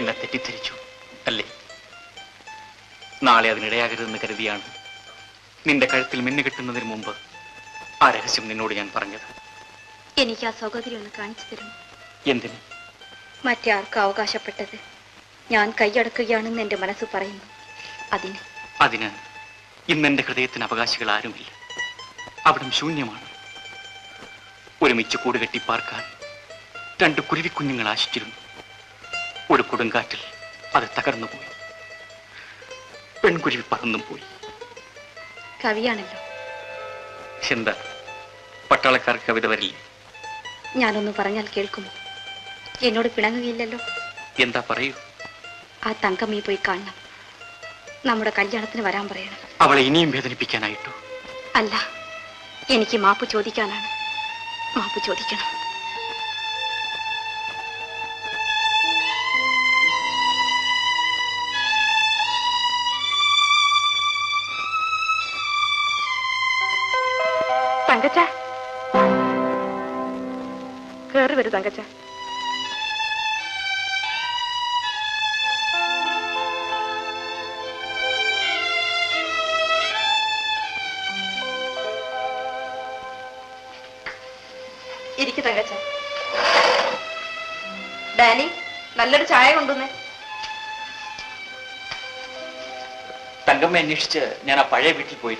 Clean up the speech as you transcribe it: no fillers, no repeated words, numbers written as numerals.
എന്നെ തെറ്റിദ്ധരിച്ചു അല്ലേ? നാളെ അതിനിടയാകരുതെന്ന് കരുതിയാണ് നിന്റെ കഴുത്തിൽ മിന്നു കിട്ടുന്നതിന് മുമ്പ് ആ രഹസ്യം നിന്നോട് ഞാൻ പറഞ്ഞത്. എനിക്ക് ആ സൗകര്യം ഒന്ന് കാണിച്ചു തരുമോ? എന്തിന്? മറ്റേ ആർക്കും അവകാശപ്പെട്ടത് ഞാൻ കൈയടക്കുകയാണെന്ന് എന്റെ മനസ്സ് പറയുന്നു. അതിന് ഇന്നെന്റെ ഹൃദയത്തിന് അവകാശികൾ ആരുമില്ല. അവിടം ശൂന്യമാണ്. ഒരുമിച്ച് കൂടുകെട്ടി പാർക്കാൻ 2 കുരുവിക്കുഞ്ഞുങ്ങൾ ആശിച്ചിരുന്നു. ഒരു കൊടുങ്കാറ്റിൽ അത് തകർന്നുപോയി. പെൺകുരുവി പറന്നും പോയി. കവിയാണല്ലോ. എന്താ, പട്ടാളക്കാർക്ക് കവിത വരില്ലേ? ഞാനൊന്ന് പറഞ്ഞാൽ കേൾക്കുമോ? എന്നോട് പിണങ്ങുകയില്ലല്ലോ. എന്താ പറയൂ. ആ തങ്കമ്മയെ പോയി കാണണം. നമ്മുടെ കല്യാണത്തിന് വരാൻ പറയണം. അവളെ ഇനിയും വേദനിപ്പിക്കാനായിട്ടോ? അല്ല, എനിക്ക് മാപ്പ് ചോദിക്കാനാണ്. മാപ്പ് ചോദിക്കണം. തങ്കച്ച, കേറി വരൂ തങ്കച്ച. ഇരിക്കു തങ്കച്ച. ഡാനി, നല്ലൊരു ചായ കൊണ്ടുവന്നേ. തങ്കമ്മ അന്വേഷിച്ച് ഞാൻ ആ പഴയ വീട്ടിൽ പോയിരുന്നു.